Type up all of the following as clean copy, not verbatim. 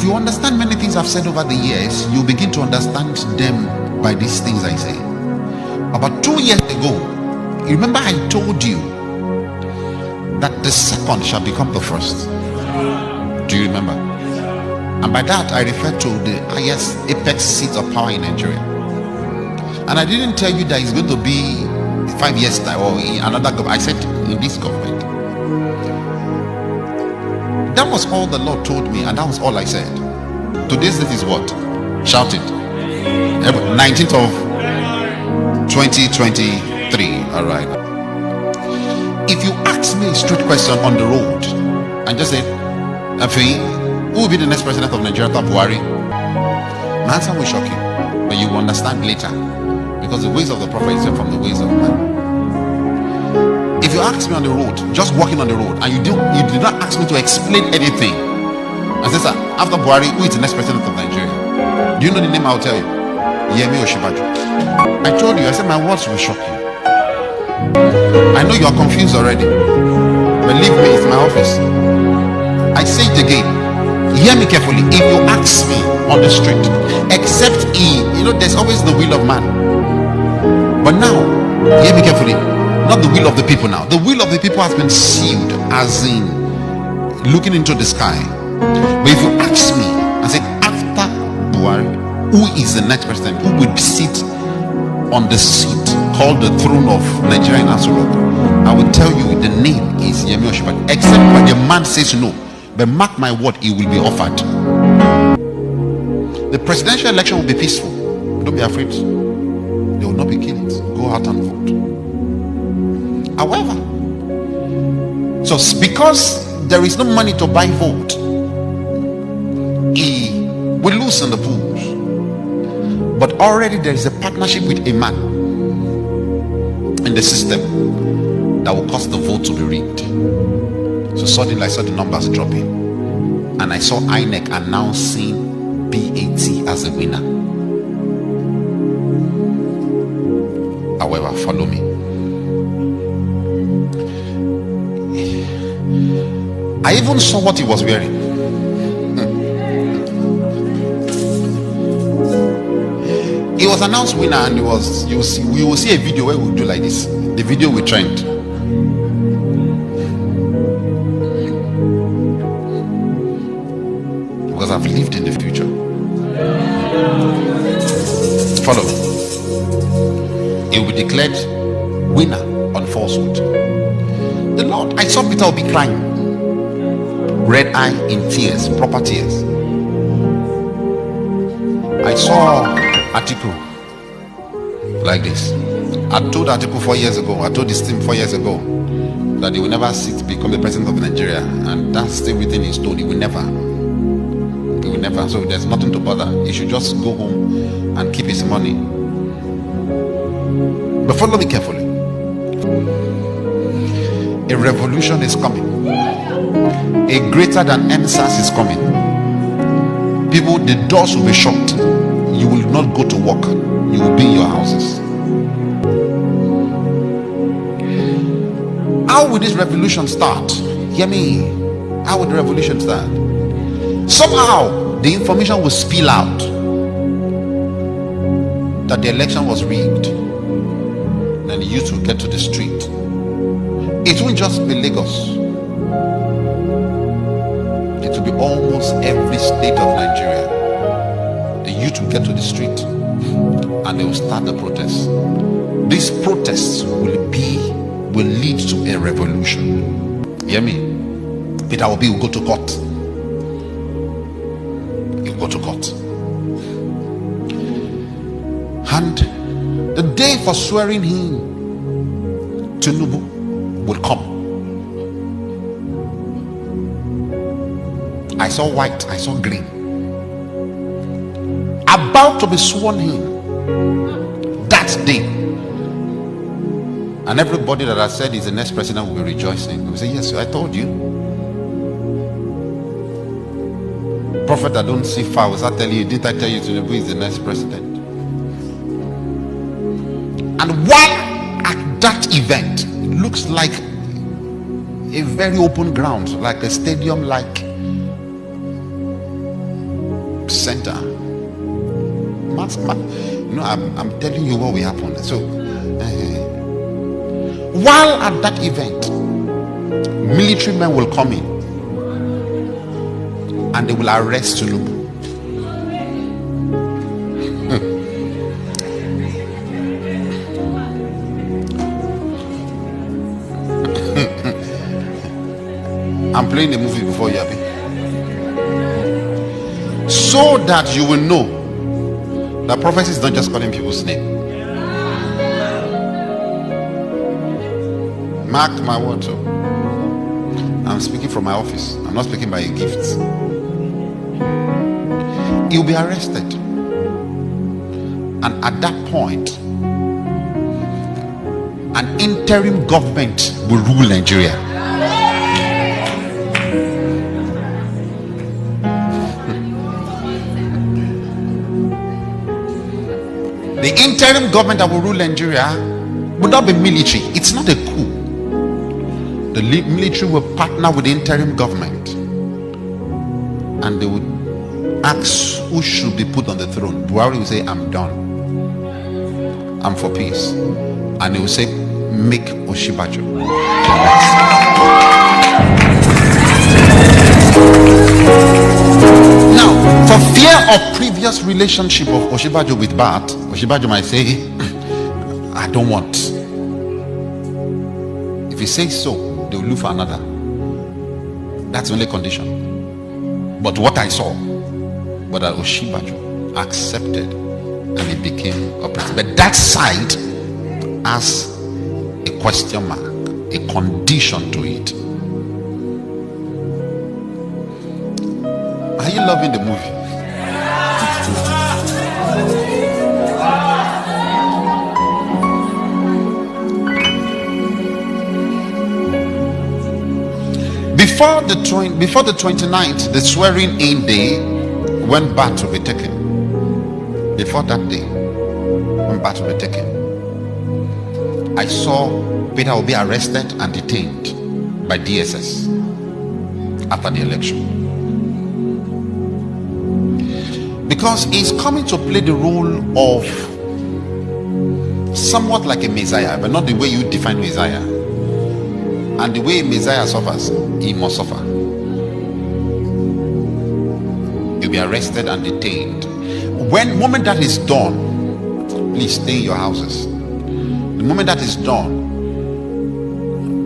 If you understand many things I've said over the years, you begin to understand them by these things I say. About 2 years ago, you remember I told you that the second shall become the first. Do you remember? And by that I refer to the highest apex seat of power in Nigeria. And I didn't tell you that it's going to be 5 years time or in another government. I said in this government. That was all the Lord told me, and that was all I said. Today's date is what? Shout it. 19th of 2023. All right. If you ask me a straight question on the road and just say, Feyi, who will be the next president of Nigeria after Buhari? My answer will shock you, but you will understand later, because the ways of the prophet is different from the ways of man. If you ask me on the road, just walking on the road, and you did not ask me to explain anything, I say, sir, after Buhari, who is the next president of Nigeria? Do you know the name? I'll tell you. Yemi Oshibaju. I told you, I said my words will shock you. I know you are confused already. Believe me, it's my office. I say it again. Hear me carefully. If you ask me on the street, except there's always the will of man. But now, hear me carefully. Not the will of the people now. The will of the people has been sealed, as in looking into the sky. But if you ask me and say, after Buhari, who is the next president? Who will sit on the seat called the throne of Nigerian Asura? I will tell you the name is Yemi Oshibaju. Except when the man says no. But mark my word, he will be offered. The presidential election will be peaceful. Don't be afraid. They will not be killings. Go out and vote. However, so because there is no money to buy vote, he will lose in the polls. But already there is a partnership with a man in the system that will cause the vote to be rigged. So suddenly I saw the numbers dropping, and I saw INEC announcing BAT as a winner. However, follow me. I even saw what he was wearing. He was announced winner, and we will see a video where we do like this. The video will trend. Because I've lived in the future. Follow. He will be declared winner on falsehood. The Lord, I saw Peter will be crying, red eye in tears, proper tears. I saw Atiku like this. I told Atiku 4 years ago, I told this team 4 years ago that he will never become the president of Nigeria, and that's still within his stone. He will never. So there's nothing to bother. He should just go home and keep his money. But follow me carefully. A revolution is coming. A greater than NSAS is coming. People, the doors will be shut. You will not go to work. You will be in your houses. How will this revolution start? Hear me. How will the revolution start? Somehow the information will spill out that the election was rigged. Then the youth will get to the street. It won't just be Lagos. It will be almost every state of Nigeria. The youth will get to the street and they will start the protests. These protests will lead to a revolution. Hear me? Peter Obi will go to court. He will go to court. And the day for swearing him, Tinubu, will come. I saw white, I saw green. About to be sworn in that day. And everybody that I said is the next president will be rejoicing. We say, yes, I told you. Prophet that don't see far, was I telling you, didn't I tell you Tinubu is the next president? And while at that event, it looks like a very open ground, like a stadium, like center. I'm telling you what will happen. So, while at that event, military men will come in and they will arrest Tinubu. I'm playing the movie before you, Abi. So that you will know that prophecy is not just calling people's name. Mark my words. I'm speaking from my office. I'm not speaking by a gift. He'll be arrested. And at that point, an interim government will rule Nigeria. The interim government that will rule Nigeria would not be military. It's not a coup. The military will partner with the interim government and they would ask who should be put on the throne. Buhari will say, I'm done. I'm for peace. And he will say, make Oshibajo. Now, for fear of previous relationship of Oshibajo with Bat, Oshibajo might say, I don't want. If he says so, they will look for another. That's the only condition. But what I saw, but that Oshibajo accepted and he became a president. But that side has a question mark, a condition to it. Are you loving the movie? Before the 29th, the swearing in day, when Bat will be taken. Before that day, when Bat will be taken, I saw Peter will be arrested and detained by DSS after the election. Because he's coming to play the role of somewhat like a Messiah, but not the way you define Messiah. And the way Messiah suffers, he must suffer. You'll be arrested and detained. When moment that is done, please stay in your houses. The moment that is done,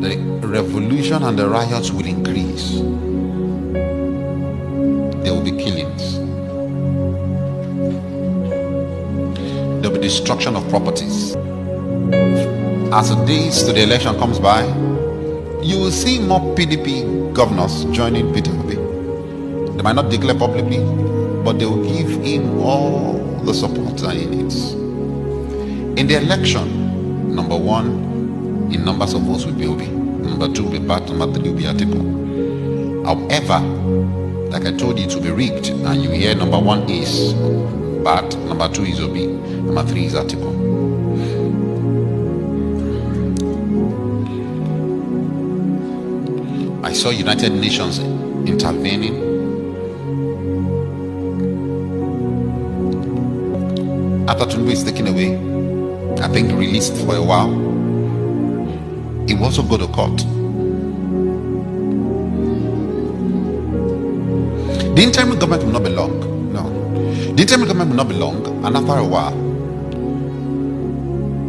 the revolution and the riots will increase. There will be killings. There will be destruction of properties. As the days to the election comes by, you will see more PDP governors joining Peter Obi. They might not declare publicly, but they will give him all the support that he needs. In the election, number one, in numbers of votes will be Obi. Number two will be Bat. Number three will be Atiku. However, like I told you, it will be rigged, and you hear number one is Bat, number two is Obi, number three is Atiku. I saw United Nations intervening. After Tinubu is taken away, I think released for a while, he will also go to court. The interim government will not be long. No. The interim government will not be long, and after a while,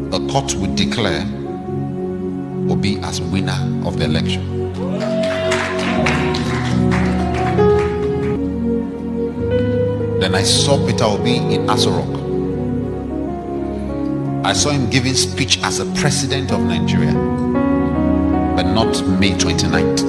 the court will declare Obi as winner of the election. Then I saw Peter Obi in Aso Rock. I saw him giving speech as a president of Nigeria, but not May 29th.